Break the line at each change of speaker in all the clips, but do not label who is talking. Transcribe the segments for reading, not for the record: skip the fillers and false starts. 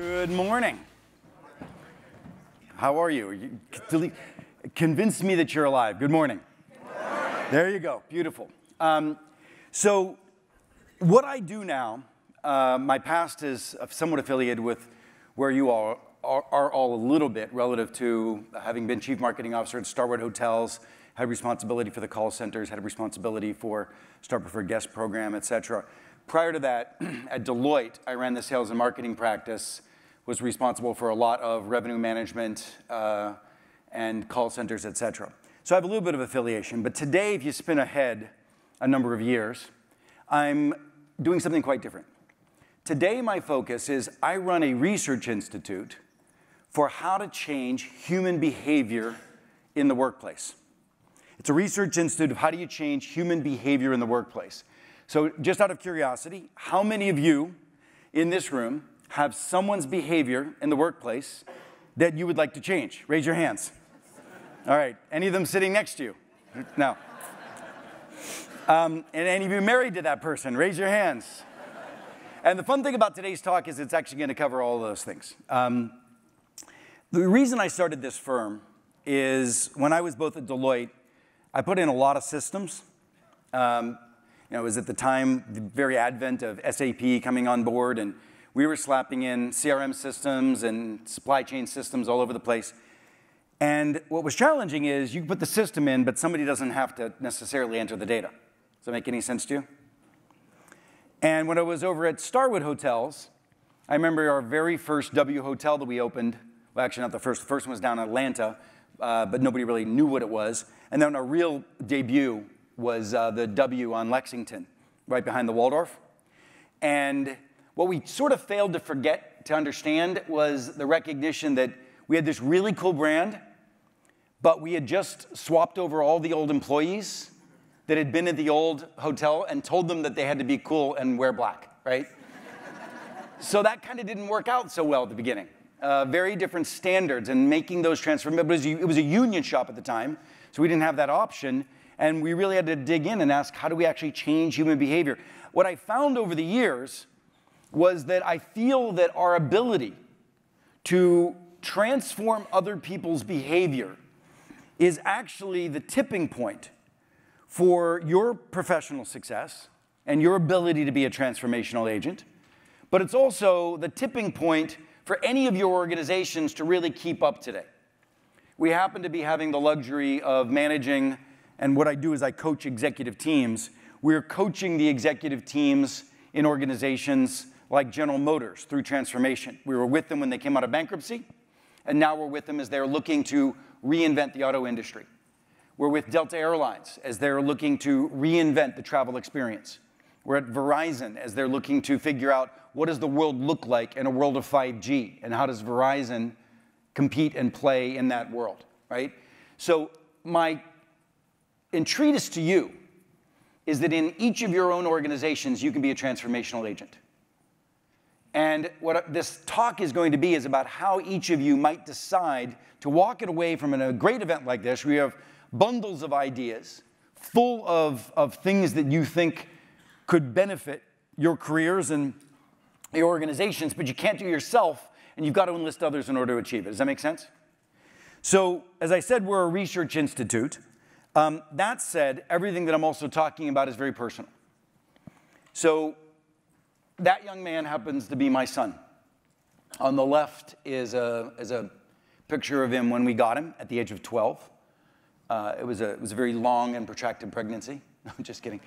Good morning. How are you? Convince me that you're alive. Good morning.
Good morning.
There you go. Beautiful. So what I do now, my past is somewhat affiliated with where you all are all a little bit relative to having been chief marketing officer at Starwood Hotels, had responsibility for the call centers, had a responsibility for Star Preferred Guest program, et cetera. Prior to that, at Deloitte, I ran the sales and marketing practice, was responsible for a lot of revenue management and call centers, et cetera. So I have a little bit of affiliation. But today, if you spin ahead a number of years, I'm doing something quite different. Today, my focus is I run a research institute for how to change human behavior in the workplace. It's a research institute of how do you change human behavior in the workplace. So just out of curiosity, how many of you in this room have someone's behavior in the workplace that you would like to change? Raise your hands. All right. Any of them sitting next to you? No. And any of you married to that person? Raise your hands. And the fun thing about today's talk is it's actually going to cover all of those things. The reason I started this firm is when I was both at Deloitte, I put in a lot of systems. It was at the time, the very advent of SAP coming on board, and we were slapping in CRM systems and supply chain systems all over the place. And what was challenging is you put the system in, but somebody doesn't have to necessarily enter the data. Does that make any sense to you? And when I was over at Starwood Hotels, I remember our very first W hotel that we opened. Well, actually, not the first. The first one was down in Atlanta, but nobody really knew what it was. And then our real debut was the W on Lexington, right behind the Waldorf. And what we sort of failed to understand was the recognition that we had this really cool brand, but we had just swapped over all the old employees that had been at the old hotel and told them that they had to be cool and wear black, right? So that kind of didn't work out so well at the beginning. Very different standards and making those transformations. It was a union shop at the time, so we didn't have that option. And we really had to dig in and ask, how do we actually change human behavior? What I found over the years was that I feel that our ability to transform other people's behavior is actually the tipping point for your professional success and your ability to be a transformational agent. But it's also the tipping point for any of your organizations to really keep up today. We happen to be having the luxury of managing, and what I do is I coach executive teams. We're coaching the executive teams in organizations like General Motors through transformation. We were with them when they came out of bankruptcy, and now we're with them as they're looking to reinvent the auto industry. We're with Delta Airlines as they're looking to reinvent the travel experience. We're at Verizon as they're looking to figure out what does the world look like in a world of 5G, and how does Verizon compete and play in that world, right? So my entreatise to you is that in each of your own organizations, you can be a transformational agent. And what this talk is going to be is about how each of you might decide to walk it away from a great event like this, where you have bundles of ideas full of things that you think could benefit your careers and your organizations, but you can't do it yourself, and you've got to enlist others in order to achieve it. Does that make sense? So, as I said, we're a research institute. That said, everything that I'm also talking about is very personal. So that young man happens to be my son. On the left is a picture of him when we got him at the age of 12. It was a very long and protracted pregnancy. No, just kidding.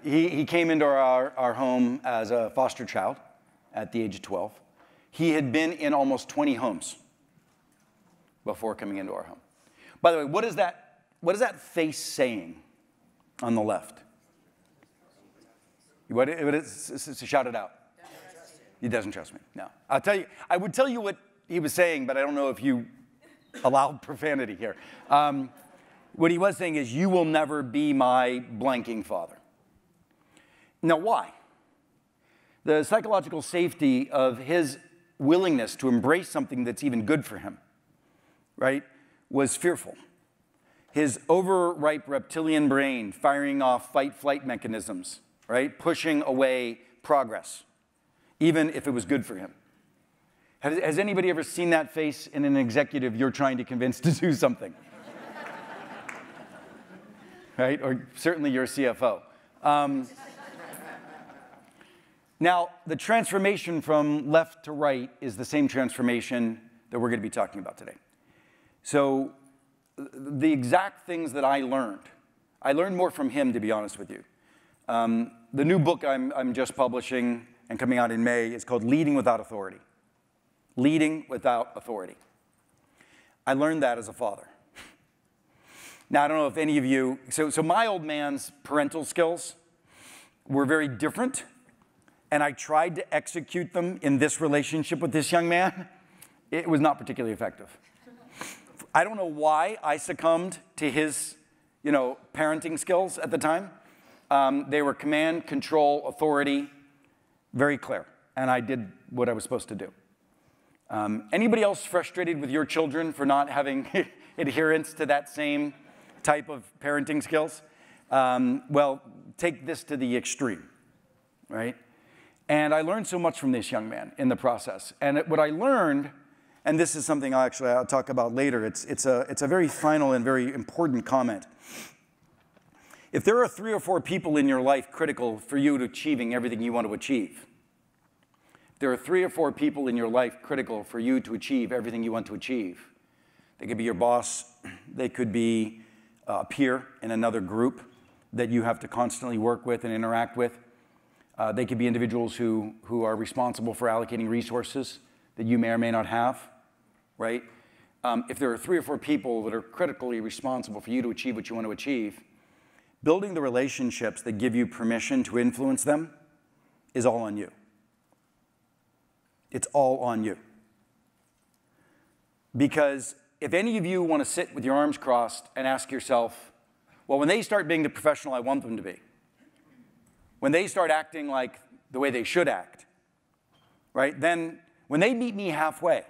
He came into our home as a foster child at the age of 12. He had been in almost 20 homes before coming into our home. By the way, what is that face saying on the left? What is shout it out. He doesn't trust me. No. I'll tell you. I would tell you what he was saying, but I don't know if you allowed profanity here. What he was saying is, you will never be my blanking father. Now, why? The psychological safety of his willingness to embrace something that's even good for him, right, was fearful. His overripe reptilian brain firing off fight-flight mechanisms, right, pushing away progress, even if it was good for him. Has anybody ever seen that face in an executive you're trying to convince to do something? Right? Or certainly your CFO. Now, the transformation from left to right is the same transformation that we're going to be talking about today. So the exact things that I learned more from him, to be honest with you. The new book I'm just publishing and coming out in May is called Leading Without Authority. Leading Without Authority. I learned that as a father. Now, I don't know if any of you, so my old man's parental skills were very different, and I tried to execute them in this relationship with this young man. It was not particularly effective. I don't know why I succumbed to his, parenting skills at the time. They were command, control, authority, very clear, and I did what I was supposed to do. Anybody else frustrated with your children for not having adherence to that same type of parenting skills? Well, take this to the extreme, right? And I learned so much from this young man in the process. And what I learned, and this is something I'll talk about later, it's a very final and very important comment. If there are 3 or 4 people in your life critical for you to achieving everything you want to achieve, there are 3 or 4 people in your life critical for you to achieve everything you want to achieve. They could be your boss. They could be a peer in another group that you have to constantly work with and interact with. They could be individuals who are responsible for allocating resources that you may or may not have, right? If there are 3 or 4 people that are critically responsible for you to achieve what you want to achieve, building the relationships that give you permission to influence them is all on you. It's all on you. Because if any of you want to sit with your arms crossed and ask yourself, well, when they start being the professional I want them to be, when they start acting like the way they should act, right, then when they meet me halfway,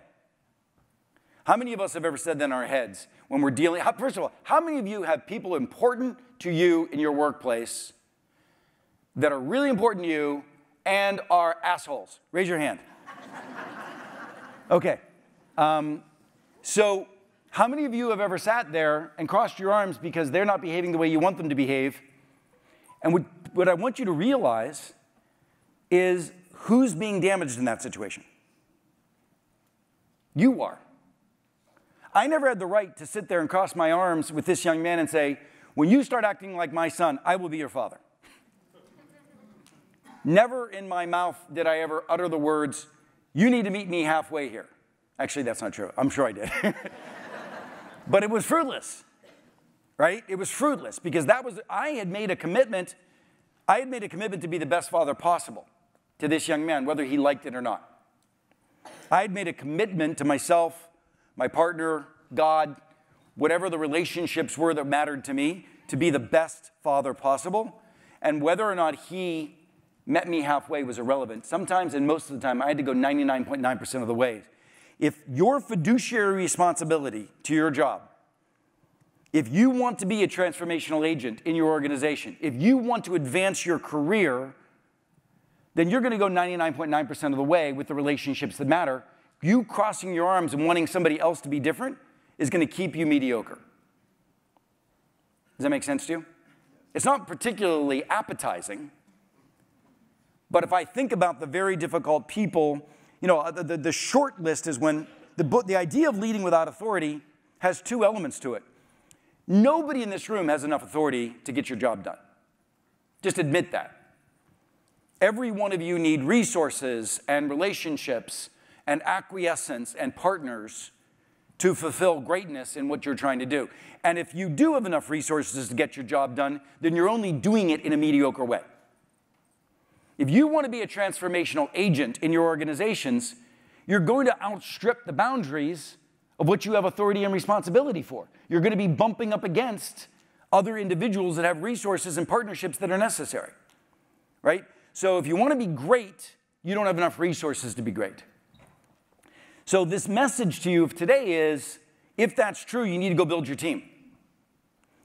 how many of us have ever said that in our heads when we're dealing, first of all, how many of you have people important to you in your workplace that are really important to you and are assholes? Raise your hand. Okay. So how many of you have ever sat there and crossed your arms because they're not behaving the way you want them to behave? And what I want you to realize is who's being damaged in that situation? You are. I never had the right to sit there and cross my arms with this young man and say, when you start acting like my son, I will be your father. Never in my mouth did I ever utter the words, you need to meet me halfway here. Actually, that's not true. I'm sure I did. But it was fruitless, right? It was fruitless because I had made a commitment. I had made a commitment to be the best father possible to this young man, whether he liked it or not. I had made a commitment to myself, my partner, God, whatever the relationships were that mattered to me, to be the best father possible. And whether or not he met me halfway was irrelevant. Sometimes, and most of the time, I had to go 99.9% of the way. If your fiduciary responsibility to your job, if you want to be a transformational agent in your organization, if you want to advance your career, then you're going to go 99.9% of the way with the relationships that matter. You crossing your arms and wanting somebody else to be different is going to keep you mediocre. Does that make sense to you? It's not particularly appetizing, but if I think about the very difficult people, the short list is when the idea of leading without authority has 2 elements to it. Nobody in this room has enough authority to get your job done. Just admit that. Every one of you need resources and relationships and acquiescence and partners to fulfill greatness in what you're trying to do. And if you do have enough resources to get your job done, then you're only doing it in a mediocre way. If you want to be a transformational agent in your organizations, you're going to outstrip the boundaries of what you have authority and responsibility for. You're going to be bumping up against other individuals that have resources and partnerships that are necessary, right? So if you want to be great, you don't have enough resources to be great. So this message to you of today is, if that's true, you need to go build your team.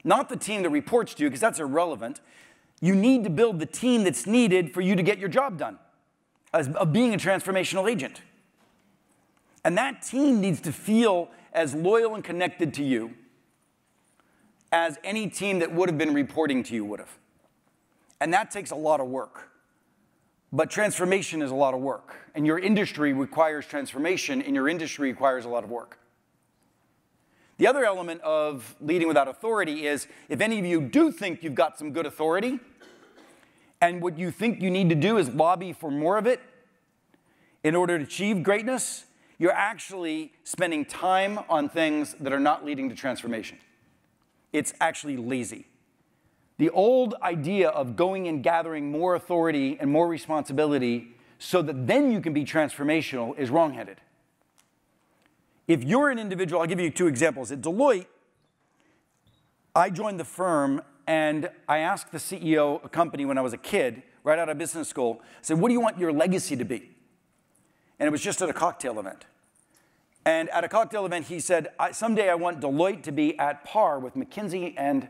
Not the team that reports to you, because that's irrelevant. You need to build the team that's needed for you to get your job done. of being a transformational agent. And that team needs to feel as loyal and connected to you as any team that would have been reporting to you would have. And that takes a lot of work. But transformation is a lot of work. And your industry requires transformation, and your industry requires a lot of work. The other element of leading without authority is if any of you do think you've got some good authority, and what you think you need to do is lobby for more of it in order to achieve greatness, you're actually spending time on things that are not leading to transformation. It's actually lazy. The old idea of going and gathering more authority and more responsibility so that then you can be transformational is wrongheaded. If you're an individual, I'll give you two examples. At Deloitte, I joined the firm and I asked the CEO of a company when I was a kid, right out of business school, I said, what do you want your legacy to be? And it was just at a cocktail event. And at a cocktail event, he said, someday I want Deloitte to be at par with McKinsey and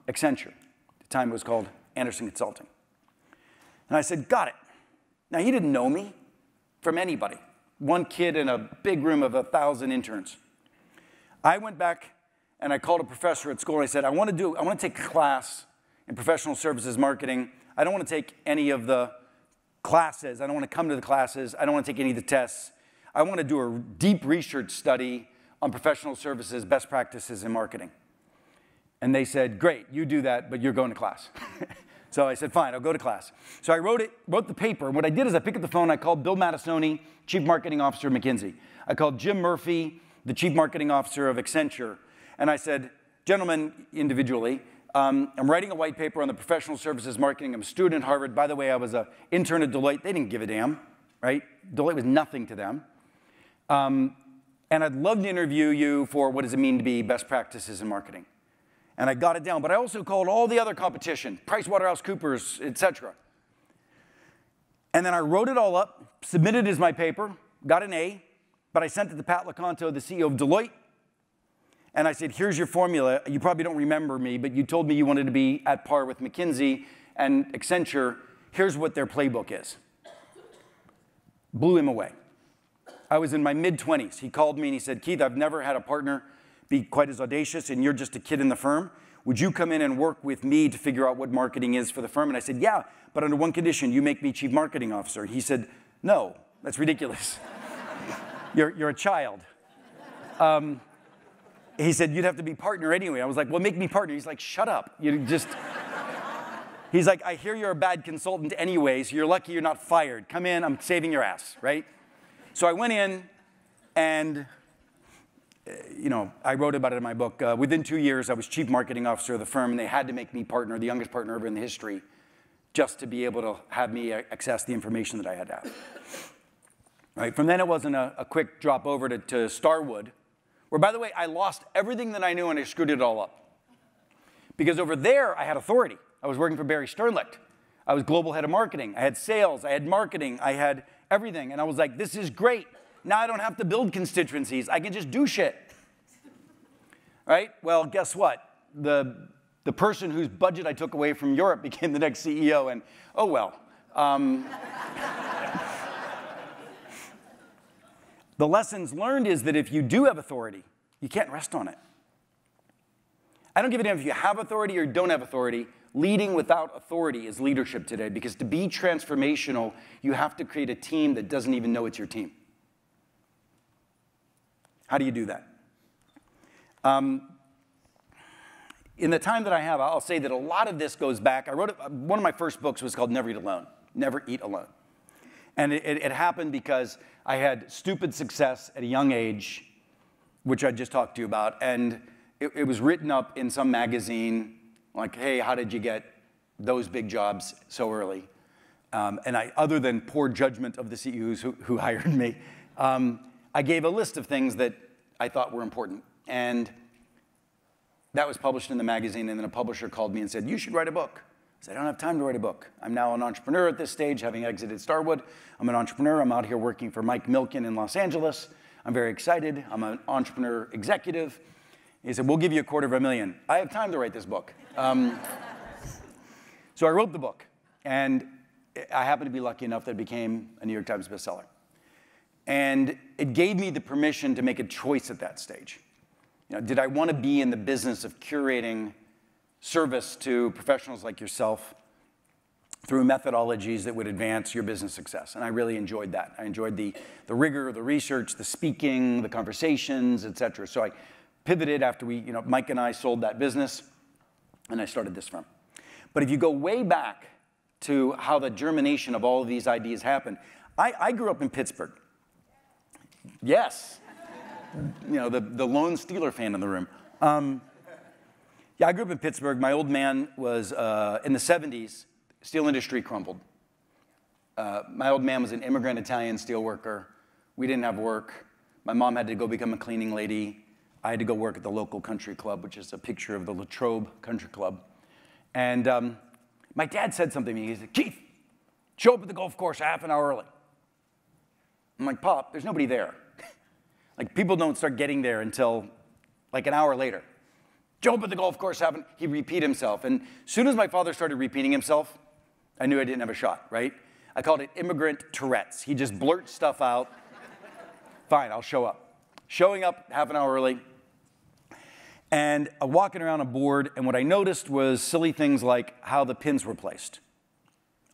Accenture. At the time it was called Anderson Consulting. And I said, got it. Now, he didn't know me from anybody. One kid in a big room of 1,000 interns. I went back and I called a professor at school and I said, I want to take a class in professional services marketing. I don't want to take any of the classes. I don't want to come to the classes. I don't want to take any of the tests. I want to do a deep research study on professional services, best practices in marketing. And they said, great, you do that, but you're going to class. So I said, fine, I'll go to class. So I wrote the paper. What I did is I picked up the phone. I called Bill Mattisoni, Chief Marketing Officer of McKinsey. I called Jim Murphy, the Chief Marketing Officer of Accenture. And I said, gentlemen, individually, I'm writing a white paper on the professional services marketing. I'm a student at Harvard. By the way, I was an intern at Deloitte. They didn't give a damn, right? Deloitte was nothing to them. And I'd love to interview you for what does it mean to be best practices in marketing. And I got it down. But I also called all the other competition, PricewaterhouseCoopers, et cetera. And then I wrote it all up, submitted it as my paper, got an A, but I sent it to Pat Lecanto, the CEO of Deloitte. And I said, here's your formula. You probably don't remember me, but you told me you wanted to be at par with McKinsey and Accenture. Here's what their playbook is. Blew him away. I was in my mid-20s. He called me and he said, Keith, I've never had a partner be quite as audacious, and you're just a kid in the firm. Would you come in and work with me to figure out what marketing is for the firm? And I said, yeah, but under one condition, you make me Chief Marketing Officer. He said, no, that's ridiculous. You're a child. He said, you'd have to be partner anyway. I was like, well, make me partner. He's like, shut up. He's like, I hear you're a bad consultant anyway, so you're lucky you're not fired. Come in, I'm saving your ass, right? So I went in and I wrote about it in my book. Within 2 years, I was Chief Marketing Officer of the firm, and they had to make me partner, the youngest partner ever in the history, just to be able to have me access the information that I had to have. Right? From then, it wasn't a quick drop over to Starwood, where, by the way, I lost everything that I knew and I screwed it all up. Because over there, I had authority. I was working for Barry Sternlicht. I was global head of marketing. I had sales. I had marketing. I had everything. And I was like, this is great. Now I don't have to build constituencies. I can just do shit. Right? Well, guess what? The person whose budget I took away from Europe became the next CEO, and oh well. The lessons learned is that if you do have authority, you can't rest on it. I don't give a damn if you have authority or don't have authority. Leading without authority is leadership today, because to be transformational, you have to create a team that doesn't even know it's your team. How do you do that? In the time that I have, I'll say that a lot of this goes back. One of my first books was called Never Eat Alone, Never Eat Alone. And it happened because I had stupid success at a young age, which I just talked to you about. And it was written up in some magazine, like, hey, how did you get those big jobs so early? And other than poor judgment of the CEOs who hired me, I gave a list of things that I thought were important. And that was published in the magazine, and then a publisher called me and said, you should write a book. I said, I don't have time to write a book. I'm now an entrepreneur at this stage, having exited Starwood. I'm an entrepreneur. I'm out here working for Mike Milken in Los Angeles. I'm very excited. I'm an entrepreneur executive. He said, we'll give you $250,000. I have time to write this book. So I wrote the book. And I happened to be lucky enough that it became a New York Times bestseller. And it gave me the permission to make a choice at that stage. You know, did I want to be in the business of curating service to professionals like yourself through methodologies that would advance your business success? And I really enjoyed that. I enjoyed the rigor, the research, the speaking, the conversations, et cetera. So I pivoted after Mike and I sold that business, and I started this firm. But if you go way back to how the germination of all of these ideas happened, I grew up in Pittsburgh. Yes. You know, the lone Steeler fan in the room. Yeah, I grew up in Pittsburgh. My old man was, in the 70s, steel industry crumbled. My old man was an immigrant Italian steel worker. We didn't have work. My mom had to go become a cleaning lady. I had to go work at the local country club, which is a picture of the Latrobe Country Club. And my dad said something to me. He said, Keith, show up at the golf course half an hour early. I'm like, Pop, there's nobody there. Like, people don't start getting there until like an hour later. Show up at the golf course, he'd repeat himself. And as soon as my father started repeating himself, I knew I didn't have a shot, right? I called it immigrant Tourette's. He just blurts stuff out. Fine, I'll show up. Showing up half an hour early. And walking around a board, and what I noticed was silly things like how the pins were placed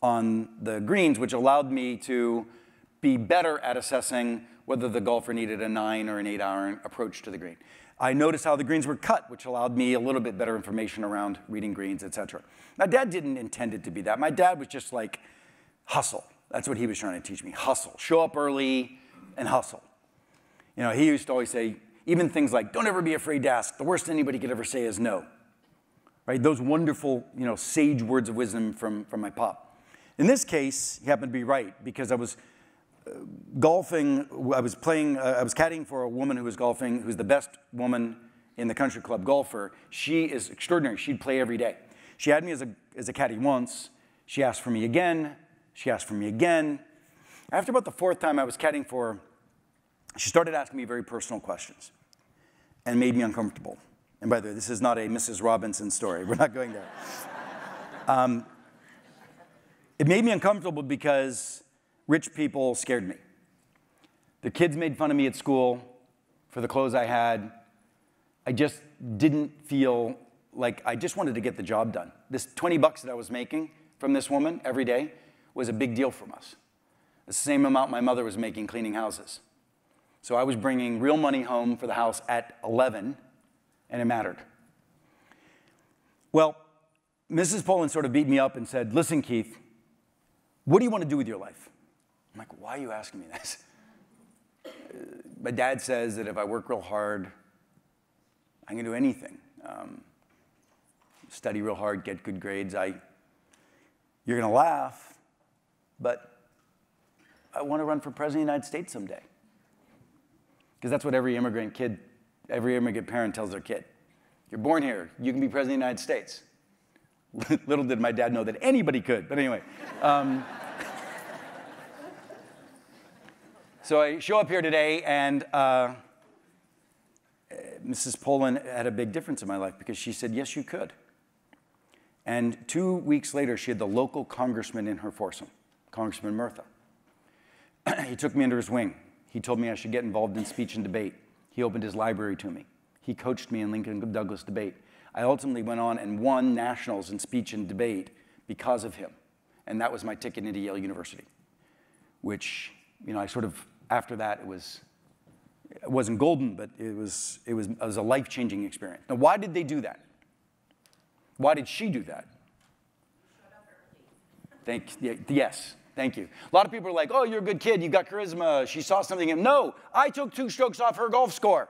on the greens, which allowed me to be better at assessing whether the golfer needed a 9 or an 8-iron approach to the green. I noticed how the greens were cut, which allowed me a little bit better information around reading greens, et cetera. My dad didn't intend it to be that. My dad was just like, hustle. That's what he was trying to teach me, hustle. Show up early and hustle. You know, he used to always say, even things like, don't ever be afraid to ask. The worst anybody could ever say is no. Right? Those wonderful, sage words of wisdom from my pop. In this case, he happened to be right, because I was golfing, I was caddying for a woman who was golfing, who's the best woman in the country club golfer. She is extraordinary. She'd play every day. She had me as a caddy once. She asked for me again. She asked for me again. After about the 4th time I was caddying for her, she started asking me very personal questions and made me uncomfortable. And by the way, this is not a Mrs. Robinson story. We're not going there. It made me uncomfortable because rich people scared me. The kids made fun of me at school for the clothes I had. I just didn't feel like, I just wanted to get the job done. This 20 bucks that I was making from this woman every day was a big deal from us. The same amount my mother was making cleaning houses. So I was bringing real money home for the house at 11, and it mattered. Well, Mrs. Poland sort of beat me up and said, listen, Keith, what do you want to do with your life? I'm like, why are you asking me this? My dad says that if I work real hard, I can do anything. Study real hard, get good grades. You're going to laugh, but I want to run for president of the United States someday. Because that's what every immigrant parent tells their kid. You're born here, you can be president of the United States. Little did my dad know that anybody could, but anyway. So I show up here today, and Mrs. Poland had a big difference in my life, because she said, yes, you could. And 2 weeks later, she had the local congressman in her foursome, Congressman Murtha. He took me under his wing. He told me I should get involved in speech and debate. He opened his library to me. He coached me in Lincoln Douglas debate. I ultimately went on and won nationals in speech and debate because of him. And that was my ticket into Yale University, which, I sort of, after that, it wasn't golden, but it was a life-changing experience. Now, why did they do that? Why did she do that? Yes. Thank you. A lot of people are like, oh, you're a good kid, you got charisma, she saw something in him. No, I took 2 strokes off her golf score.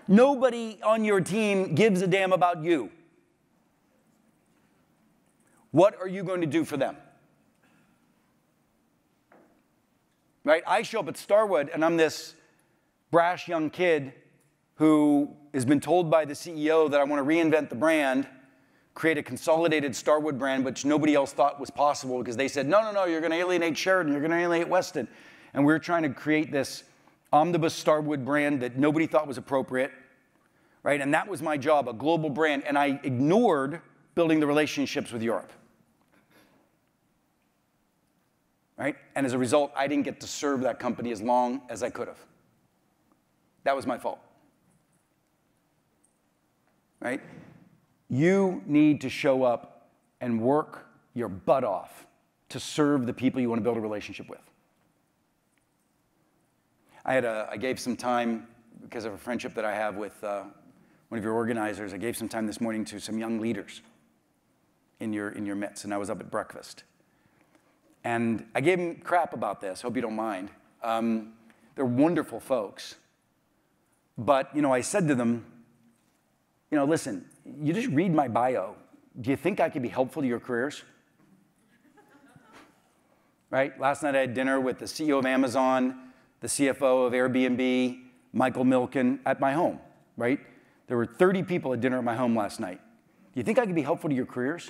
Nobody on your team gives a damn about you. What are you going to do for them? Right? I show up at Starwood, and I'm this brash young kid who has been told by the CEO that I want to reinvent the brand, create a consolidated Starwood brand, which nobody else thought was possible, because they said, no, you're going to alienate Sheridan, you're going to alienate Weston. And we're trying to create this omnibus Starwood brand that nobody thought was appropriate, right? And that was my job, a global brand, and I ignored building the relationships with Europe. right? And as a result, I didn't get to serve that company as long as I could have. That was my fault, right? You need to show up and work your butt off to serve the people you want to build a relationship with. I gave some time, because of a friendship that I have with one of your organizers, I gave some time this morning to some young leaders in your midst, and I was up at breakfast. And I gave them crap about this, hope you don't mind. They're wonderful folks. But, I said to them, listen, you just read my bio. Do you think I could be helpful to your careers? Right? Last night I had dinner with the CEO of Amazon, the CFO of Airbnb, Michael Milken, at my home, right? There were 30 people at dinner at my home last night. Do you think I could be helpful to your careers?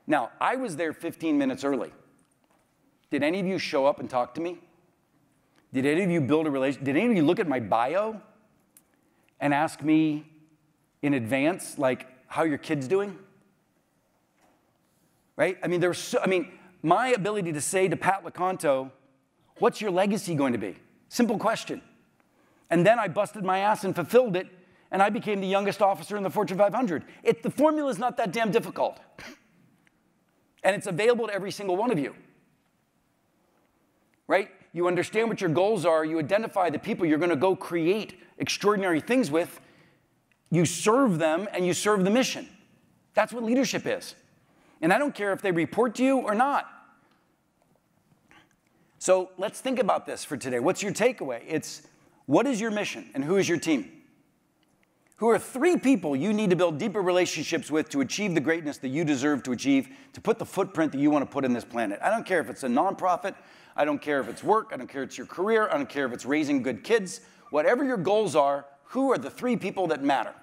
Now, I was there 15 minutes early. Did any of you show up and talk to me? Did any of you build a relationship? Did any of you look at my bio and ask me in advance, like, how your kid's doing? Right? My ability to say to Pat LeConto, what's your legacy going to be? Simple question. And then I busted my ass and fulfilled it, and I became the youngest officer in the Fortune 500. The formula is not that damn difficult. And it's available to every single one of you. Right? You understand what your goals are. You identify the people you're going to go create extraordinary things with. You serve them, and you serve the mission. That's what leadership is. And I don't care if they report to you or not. So let's think about this for today. What's your takeaway? It's, what is your mission, and who is your team? Who are 3 people you need to build deeper relationships with to achieve the greatness that you deserve to achieve, to put the footprint that you want to put in this planet? I don't care if it's a nonprofit. I don't care if it's work. I don't care if it's your career. I don't care if it's raising good kids. Whatever your goals are, who are the 3 people that matter?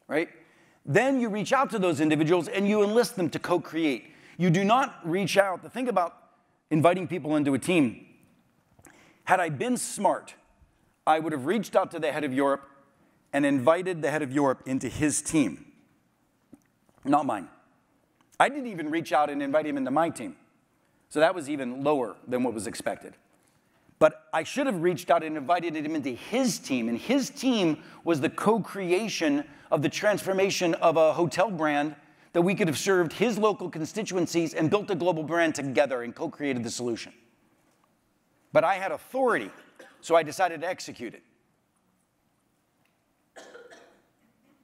Right? Then you reach out to those individuals and you enlist them to co-create. You do not reach out. The thing about inviting people into a team, had I been smart, I would have reached out to the head of Europe and invited the head of Europe into his team, not mine. I didn't even reach out and invite him into my team. So that was even lower than what was expected. But I should have reached out and invited him into his team, and his team was the co-creation of the transformation of a hotel brand that we could have served his local constituencies and built a global brand together and co-created the solution. But I had authority, so I decided to execute it.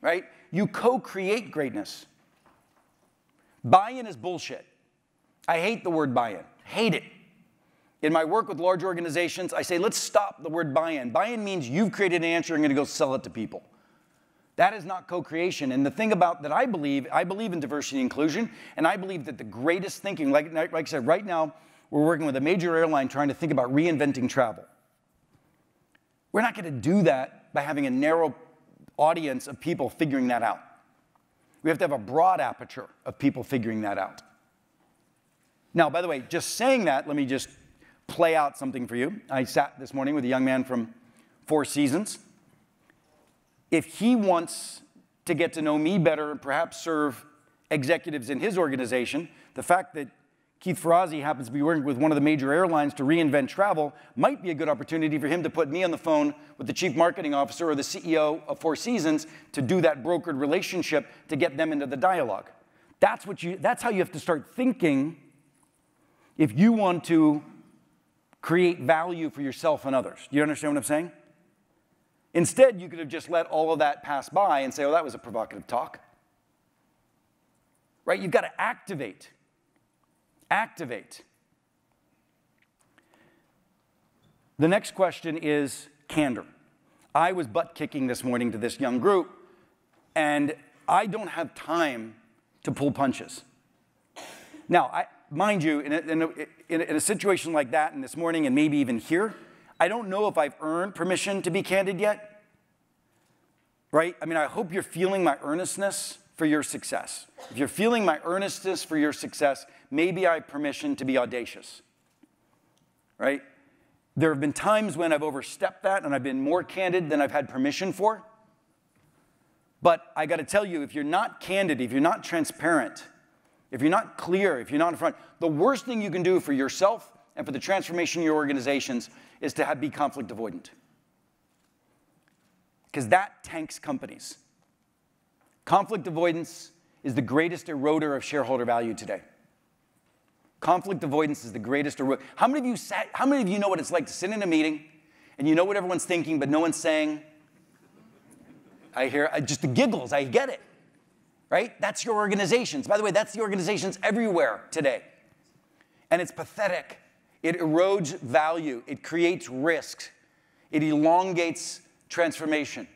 Right? You co-create greatness. Buy-in is bullshit. I hate the word buy-in. Hate it. In my work with large organizations, I say, let's stop the word buy-in. Buy-in means you've created an answer and you're going to go sell it to people. That is not co-creation. And the thing about that I believe in diversity and inclusion, and I believe that the greatest thinking, like I said, right now, we're working with a major airline trying to think about reinventing travel. We're not going to do that by having a narrow audience of people figuring that out. We have to have a broad aperture of people figuring that out. Now, by the way, just saying that, let me just play out something for you. I sat this morning with a young man from Four Seasons. If he wants to get to know me better and perhaps serve executives in his organization, the fact that Keith Ferrazzi happens to be working with one of the major airlines to reinvent travel might be a good opportunity for him to put me on the phone with the chief marketing officer or the CEO of Four Seasons to do that brokered relationship to get them into the dialogue. That's how you have to start thinking if you want to create value for yourself and others. Do you understand what I'm saying? Instead, you could have just let all of that pass by and say, oh, that was a provocative talk. Right? You've got to activate. Activate. The next question is candor. I was butt-kicking this morning to this young group, and I don't have time to pull punches. Now, mind you, in a situation like that and this morning and maybe even here, I don't know if I've earned permission to be candid yet, right? I mean, I hope you're feeling my earnestness for your success. If you're feeling my earnestness for your success, maybe I have permission to be audacious, right? There have been times when I've overstepped that and I've been more candid than I've had permission for. But I got to tell you, if you're not candid, if you're not transparent, if you're not clear, if you're not in front, the worst thing you can do for yourself and for the transformation of your organizations is to be conflict avoidant. Because that tanks companies. Conflict avoidance is the greatest eroder of shareholder value today. Conflict avoidance is the greatest eroder. How many of you know what it's like to sit in a meeting and you know what everyone's thinking, but no one's saying? I hear just the giggles, I get it. Right? That's your organizations. By the way, that's the organizations everywhere today. And it's pathetic. It erodes value. It creates risk. It elongates transformation.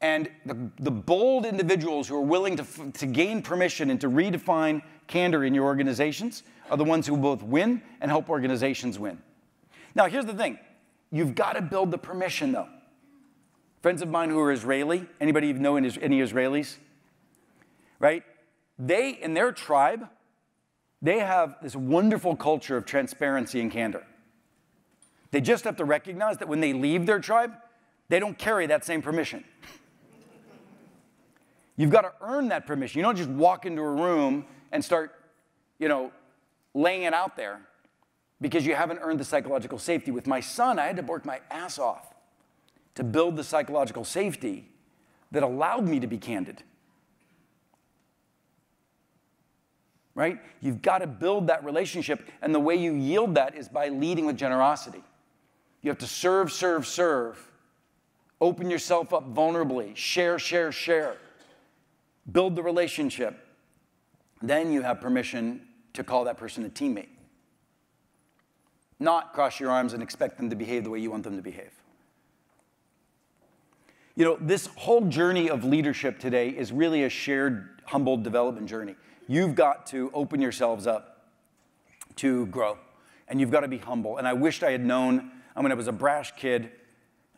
And the bold individuals who are willing to gain permission and to redefine candor in your organizations are the ones who both win and help organizations win. Now, here's the thing. You've got to build the permission, though. Friends of mine who are Israeli, anybody know any Israelis? Right? They, in their tribe, they have this wonderful culture of transparency and candor. They just have to recognize that when they leave their tribe, they don't carry that same permission. You've got to earn that permission. You don't just walk into a room and start, laying it out there because you haven't earned the psychological safety. With my son, I had to work my ass off to build the psychological safety that allowed me to be candid. Right? You've got to build that relationship, and the way you yield that is by leading with generosity. You have to serve, serve, serve. Open yourself up vulnerably. Share, share, share. Build the relationship. Then you have permission to call that person a teammate. Not cross your arms and expect them to behave the way you want them to behave. This whole journey of leadership today is really a shared, humble development journey. You've got to open yourselves up to grow, and you've got to be humble. And I wished I had known, I was a brash kid.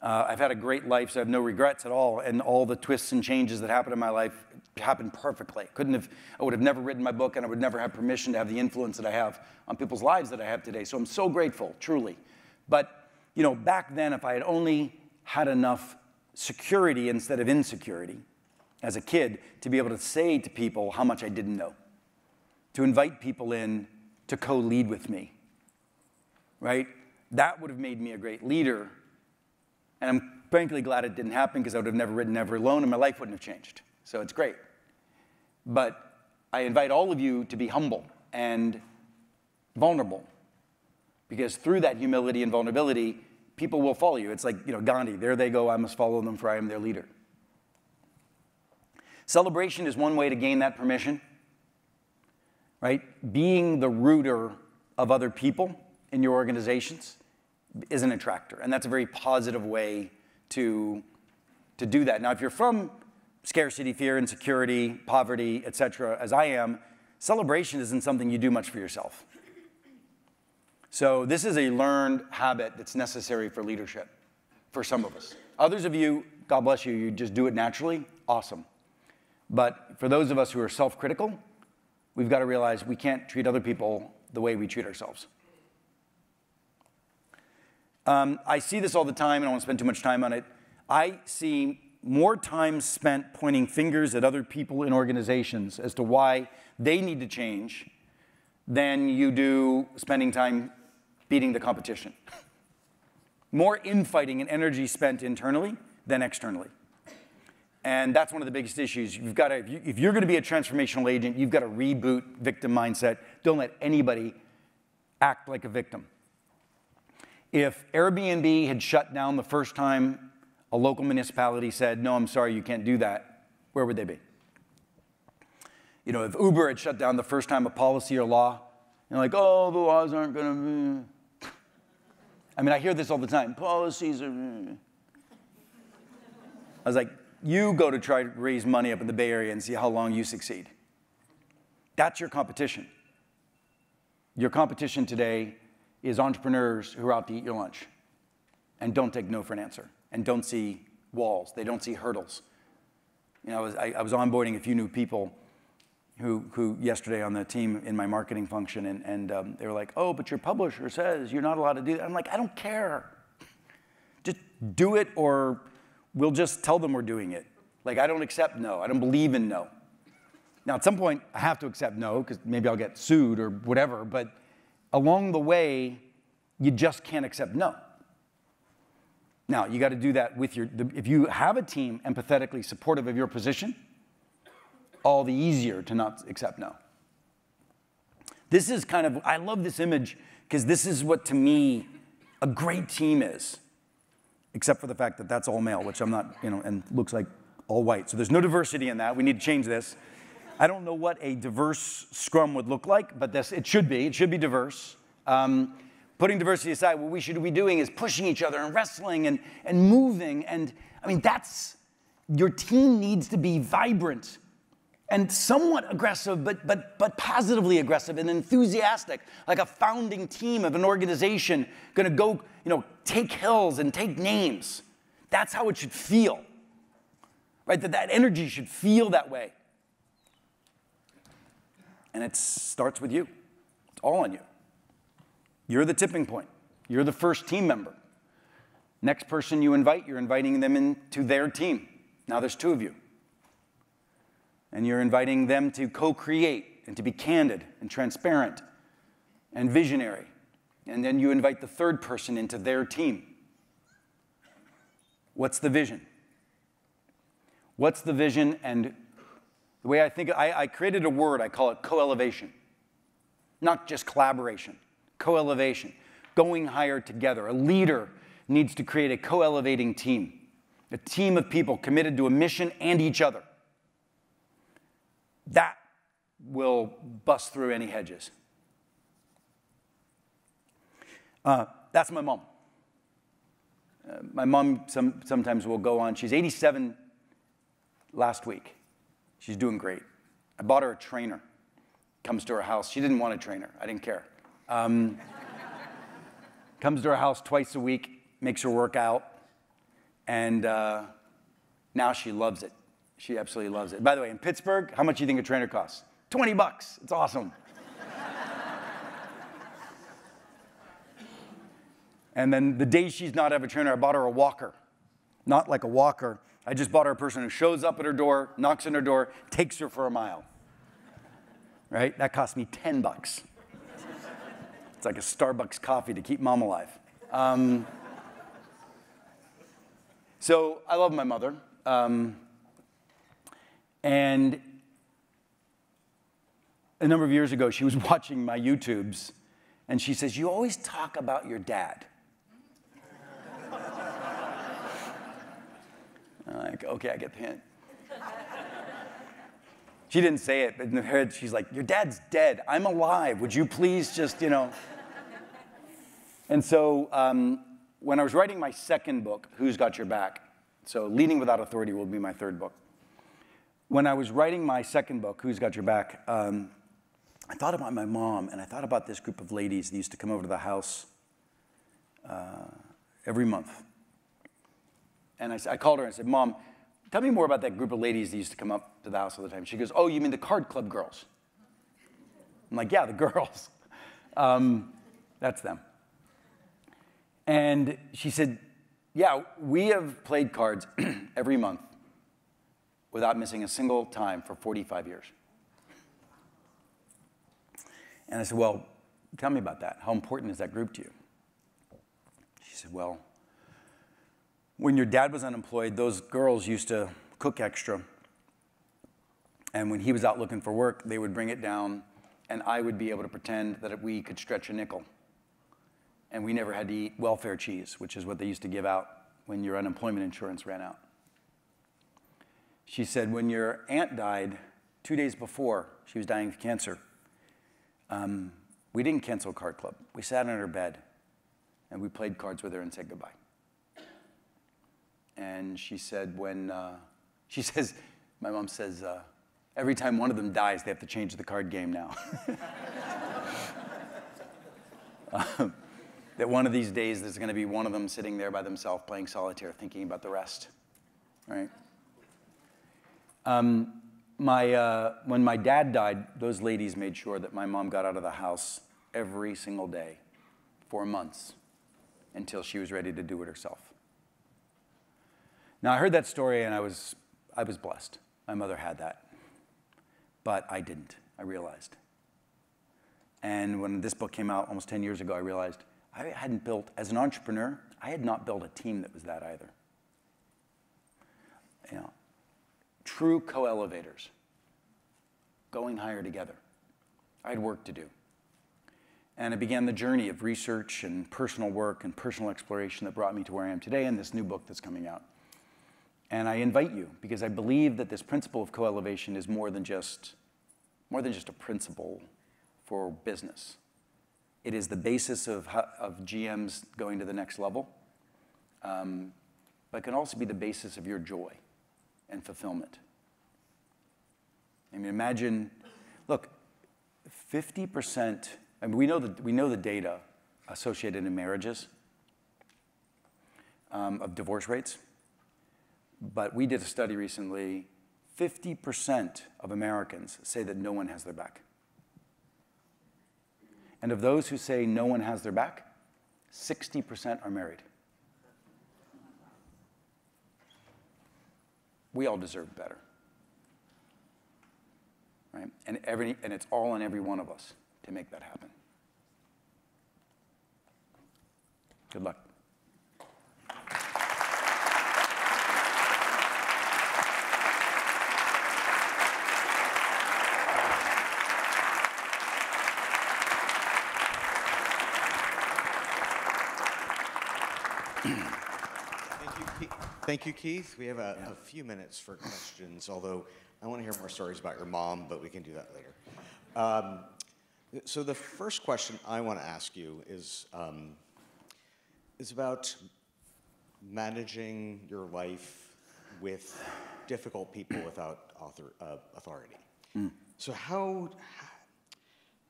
I've had a great life, so I have no regrets at all, and all the twists and changes that happened in my life happened perfectly. I would have never written my book, and I would never have permission to have the influence that I have on people's lives that I have today. So I'm so grateful, truly. But, back then, if I had only had enough security instead of insecurity as a kid to be able to say to people how much I didn't know, to invite people in to co-lead with me, right? That would have made me a great leader. And I'm frankly glad it didn't happen because I would have never written Never Alone and my life wouldn't have changed. So it's great. But I invite all of you to be humble and vulnerable, because through that humility and vulnerability, people will follow you. It's like, Gandhi, there they go, I must follow them for I am their leader. Celebration is one way to gain that permission, right? Being the rooter of other people in your organizations is an attractor, and that's a very positive way to do that. Now, if you're from scarcity, fear, insecurity, poverty, etc., as I am, celebration isn't something you do much for yourself. So this is a learned habit that's necessary for leadership for some of us. Others of you, God bless you, you just do it naturally, awesome. But for those of us who are self-critical, we've got to realize we can't treat other people the way we treat ourselves. I see this all the time, and I don't want to spend too much time on it. I see more time spent pointing fingers at other people in organizations as to why they need to change than you do spending time beating the competition. More infighting and energy spent internally than externally. And that's one of the biggest issues. You've got to, if you're going to be a transformational agent, you've got to reboot victim mindset. Don't let anybody act like a victim. If Airbnb had shut down the first time a local municipality said, no, I'm sorry, you can't do that, where would they be? If Uber had shut down the first time a policy or law, like, oh, the laws aren't going to be. I hear this all the time. Policies are. I was like, you go to try to raise money up in the Bay Area and see how long you succeed. That's your competition. Your competition today is entrepreneurs who are out to eat your lunch and don't take no for an answer and don't see walls. They don't see hurdles. I was onboarding a few new people who yesterday on the team in my marketing function, and they were like, oh, but your publisher says you're not allowed to do that. I'm like, I don't care. Just do it, or we'll just tell them we're doing it. Like, I don't accept no. I don't believe in no. Now, at some point, I have to accept no, because maybe I'll get sued or whatever, but along the way, you just can't accept no. Now, you got to do that with if you have a team empathetically supportive of your position, all the easier to not accept no. This is kind of, I love this image, because this is what, to me, a great team is, except for the fact that that's all male, which I'm not, and looks like all white. So there's no diversity in that. We need to change this. I don't know what a diverse scrum would look like, but it should be diverse. Putting diversity aside, what we should be doing is pushing each other and wrestling and moving. And I mean, your team needs to be vibrant and somewhat aggressive, but positively aggressive and enthusiastic, like a founding team of an organization going to go, take hills and take names. That's how it should feel, right? That energy should feel that way. And it starts with you. It's all on you. You're the tipping point. You're the first team member. Next person you invite, you're inviting them into their team. Now there's two of you. And you're inviting them to co-create and to be candid and transparent and visionary. And then you invite the third person into their team. What's the vision? What's the vision? And the way I think, I created a word, I call it co-elevation. Not just collaboration, co-elevation, going higher together. A leader needs to create a co-elevating team, a team of people committed to a mission and each other. That will bust through any hedges. That's my mom. My mom sometimes will go on. She's 87 last week. She's doing great. I bought her a trainer. Comes to her house. She didn't want a trainer. I didn't care. Comes to her house twice a week, makes her work out, and now she loves it. She absolutely loves it. By the way, in Pittsburgh, how much do you think a trainer costs? $20. It's awesome. And then the day she's not have a trainer, I bought her a walker. Not like a walker. I just bought her a person who shows up at her door, knocks on her door, takes her for a mile. Right? That cost me $10. It's like a Starbucks coffee to keep mom alive. So I love my mother. And a number of years ago, she was watching my YouTubes, and she says, "You always talk about your dad." I'm like, okay, I get the hint. She didn't say it, but in her head, she's like, "Your dad's dead. I'm alive. Would you please just, And so when I was writing my second book, Who's Got Your Back? So Leading Without Authority will be my third book. When I was writing my second book, Who's Got Your Back, I thought about my mom, and I thought about this group of ladies that used to come over to the house every month. And I called her and I said, "Mom, tell me more about that group of ladies that used to come up to the house all the time." She goes, "Oh, you mean the card club girls?" I'm like, "Yeah, the girls." That's them. And she said, "Yeah, we have played cards every month without missing a single time for 45 years. And I said, "Well, tell me about that. How important is that group to you?" She said, "Well, when your dad was unemployed, those girls used to cook extra. And when he was out looking for work, they would bring it down, and I would be able to pretend that we could stretch a nickel. And we never had to eat welfare cheese, which is what they used to give out when your unemployment insurance ran out." She said, "When your aunt died 2 days before she was dying of cancer, we didn't cancel Card Club. We sat on her bed, and we played cards with her and said goodbye." And she said my mom says, every time one of them dies, they have to change the card game now. That one of these days, there's going to be one of them sitting there by themselves playing solitaire, thinking about the rest, right? When my dad died, those ladies made sure that my mom got out of the house every single day for months until she was ready to do it herself. Now, I heard that story, and I was blessed. My mother had that. but I didn't, I realized. And when this book came out almost 10 years ago, I realized I hadn't built, as an entrepreneur, I had not built a team that was that either. You know, true co-elevators, going higher together. I had work to do. And I began the journey of research and personal work and personal exploration that brought me to where I am today and this new book that's coming out. And I invite you, because I believe that this principle of co-elevation is more than just a principle for business. It is the basis of GMs going to the next level, but can also be the basis of your joy and fulfillment. I mean, imagine, look, 50%, I mean, we know the data associated in marriages of divorce rates, but we did a study recently, 50% of Americans say that no one has their back. And of those who say no one has their back, 60% are married. We all deserve better, right? And it's all on every one of us to make that happen. Good luck.
Thank you, Keith. We have a few minutes for questions, although I want to hear more stories about your mom, but we can do that later. So the first question I want to ask you is about managing your life with difficult people without authority. So how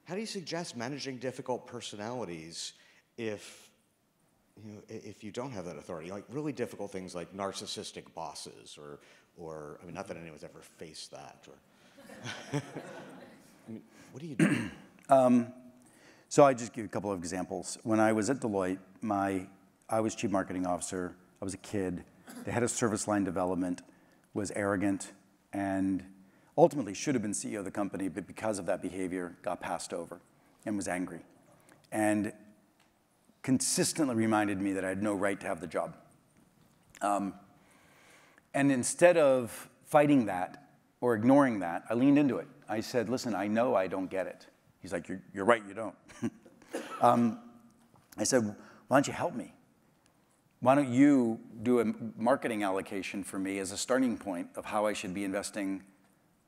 do you suggest managing difficult personalities if you don't have that authority, like really difficult things like narcissistic bosses, or I mean, not that anyone's ever faced that, or I mean, what do you do?
So I just give you a couple of examples. When I was at Deloitte, I was chief marketing officer. I was a kid. The head of service line development was arrogant and ultimately should have been CEO of the company, but because of that behavior, got passed over and was angry. And consistently reminded me that I had no right to have the job. And instead of fighting that or ignoring that, I leaned into it. I said, listen, I know I don't get it. He's like, you're right, you don't. I said, why don't you help me? Why don't you do a marketing allocation for me as a starting point of how I should be investing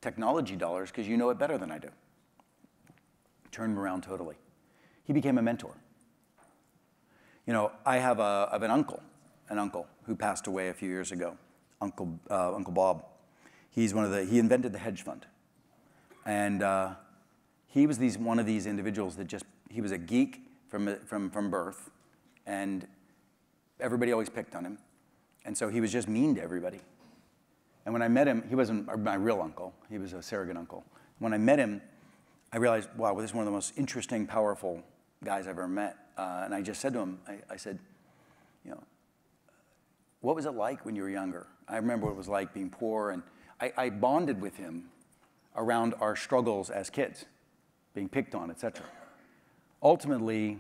technology dollars, because you know it better than I do. Turned him around totally. He became a mentor. You know, I have an uncle who passed away a few years ago, Uncle Bob. He invented the hedge fund. And he was one of these individuals that he was a geek from birth, and everybody always picked on him. And so he was just mean to everybody. And when I met him, he wasn't my real uncle, he was a surrogate uncle. When I met him, I realized, wow, this is one of the most interesting, powerful guys I've ever met. And I just said to him, I said, you know, what was it like when you were younger? I remember what it was like being poor, and I bonded with him around our struggles as kids, being picked on, et cetera. Ultimately,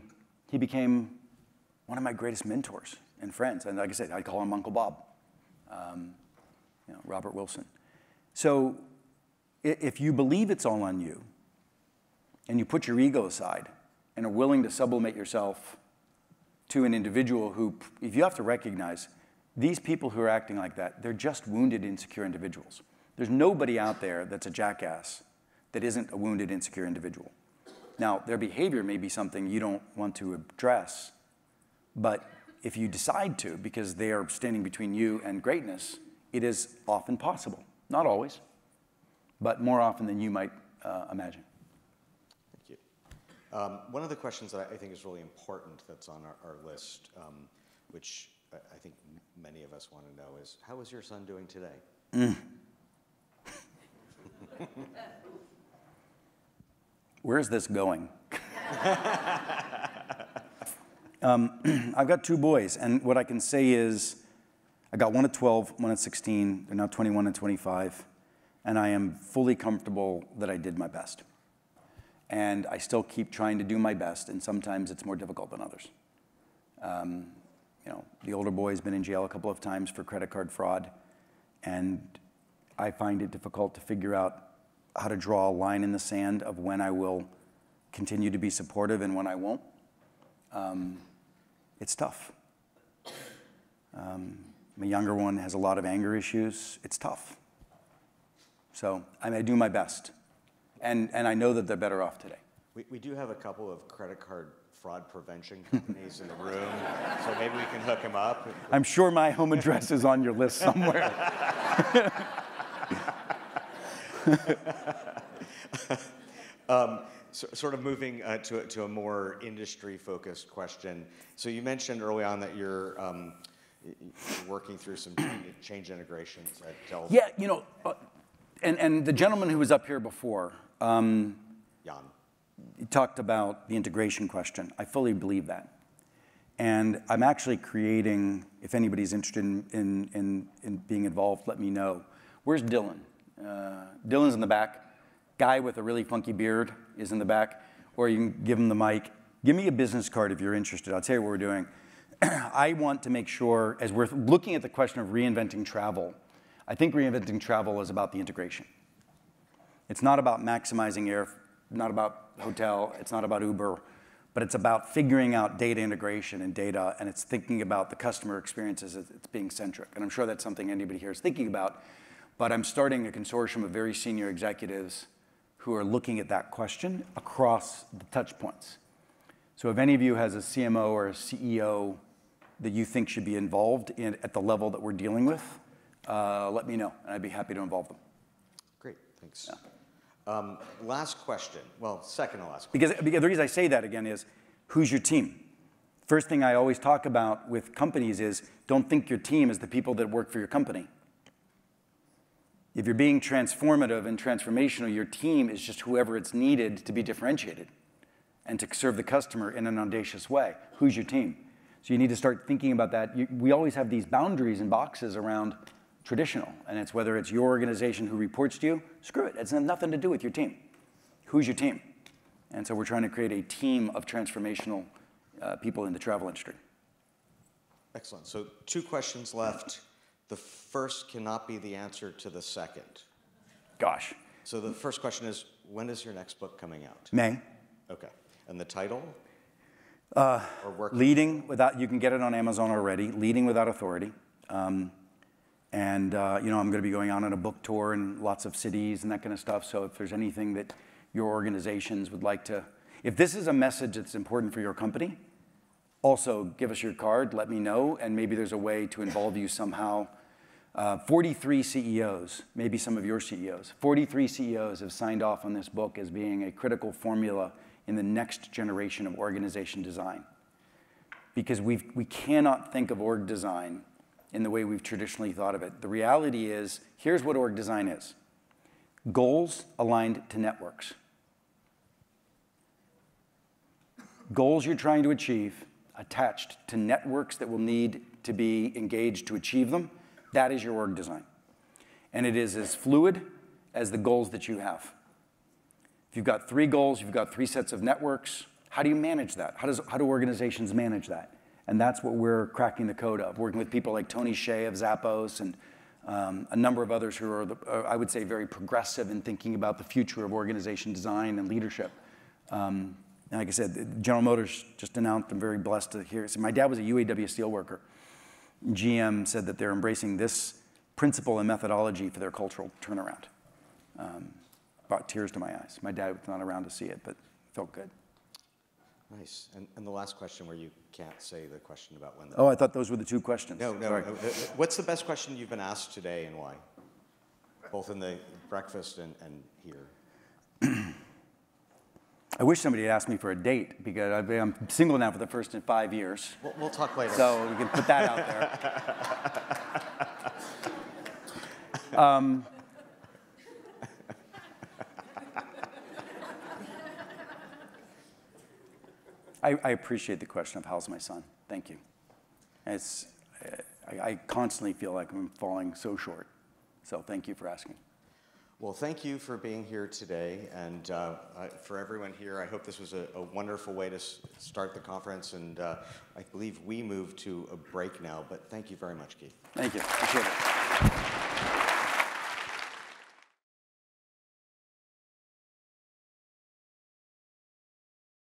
he became one of my greatest mentors and friends. And like I said, I call him Uncle Bob, Robert Wilson. So if you believe it's all on you, and you put your ego aside, and are willing to sublimate yourself to an individual who, if you have to recognize, these people who are acting like that, they're just wounded, insecure individuals. There's nobody out there that's a jackass that isn't a wounded, insecure individual. Now, their behavior may be something you don't want to address, but if you decide to, because they are standing between you and greatness, it is often possible. Not always, but more often than you might imagine.
One of the questions that I think is really important that's on our list, which I think many of us want to know, is how is your son doing today?
Where is this going? I've got two boys, and what I can say is I got one at 12, one at 16. They're now 21 and 25. and I am fully comfortable that I did my best. And I still keep trying to do my best, and sometimes it's more difficult than others. You know, the older boy's been in jail a couple of times for credit card fraud, and I find it difficult to figure out how to draw a line in the sand of when I will continue to be supportive and when I won't. It's tough. My younger one has a lot of anger issues. It's tough. So I do my best. And I know that they're better off today.
We do have a couple of credit card fraud prevention companies in the room, so maybe we can hook them up.
I'm sure my home address is on your list somewhere.
Sort of moving to a more industry-focused question. So you mentioned early on that you're working through some change integrations at Dell.
Yeah, you know, and the gentleman who was up here before,
Jan.
he talked about the integration question. I fully believe that. And I'm actually creating, if anybody's interested in being involved, let me know. Where's Dylan? Dylan's in the back. Guy with a really funky beard is in the back. Or you can give him the mic. Give me a business card if you're interested. I'll tell you what we're doing. I want to make sure, as we're looking at the question of reinventing travel, I think reinventing travel is about the integration. It's not about maximizing air, not about hotel, it's not about Uber, but it's about figuring out data integration and data, and it's thinking about the customer experiences as it's being centric. And I'm sure that's something anybody here is thinking about, but I'm starting a consortium of very senior executives who are looking at that question across the touch points. So if any of you has a CMO or a CEO that you think should be involved at the level that we're dealing with, let me know, and I'd be happy to involve them.
Great, thanks. Yeah. Last question. Well, second to last
question. Because the reason I say that again is, who's your team? First thing I always talk about with companies is, don't think your team is the people that work for your company. If you're being transformative and transformational, your team is just whoever it's needed to be differentiated and to serve the customer in an audacious way. Who's your team? So you need to start thinking about that. We always have these boundaries and boxes around traditional, and it's whether it's your organization who reports to you, screw it. It's nothing to do with your team. Who's your team? And so we're trying to create a team of transformational people in the travel industry.
Excellent. So 2 questions left. The first cannot be the answer to the second.
Gosh.
So the first question is, when is your next book coming out?
May.
Okay. And the title?
Leading Without, you can get it on Amazon already, Leading Without Authority. You know, I'm going to be going on a book tour in lots of cities and that kind of stuff. So if there's anything that your organizations would like to, if this is a message that's important for your company, also give us your card, let me know, and maybe there's a way to involve you somehow. 43 CEOs, maybe some of your CEOs, 43 CEOs have signed off on this book as being a critical formula in the next generation of organization design. Because we cannot think of org design in the way we've traditionally thought of it. The reality is, here's what org design is. Goals aligned to networks. Goals you're trying to achieve attached to networks that will need to be engaged to achieve them. That is your org design. And it is as fluid as the goals that you have. If you've got 3 goals, you've got 3 sets of networks, how do you manage that? How do organizations manage that? And that's what we're cracking the code of, working with people like Tony Hsieh of Zappos and a number of others who are, I would say, very progressive in thinking about the future of organization design and leadership. And like I said, General Motors just announced, I'm very blessed to hear. So my dad was a UAW steelworker. GM said that they're embracing this principle and methodology for their cultural turnaround. Brought tears to my eyes. My dad was not around to see it, but felt good.
Nice. And the last question where you can't say the question about when the...
Oh, I thought those were the 2 questions.
No. What's the best question you've been asked today and why? Both in the breakfast and here.
I wish somebody had asked me for a date because I'm single now for the first 5 years.
We'll talk later.
So we can put that out there. I appreciate the question of how's my son. Thank you. I constantly feel like I'm falling so short. So thank you for asking.
Well, thank you for being here today, and for everyone here, I hope this was a wonderful way to start the conference, and I believe we move to a break now, but thank you very much, Keith.
Thank you. Appreciate it.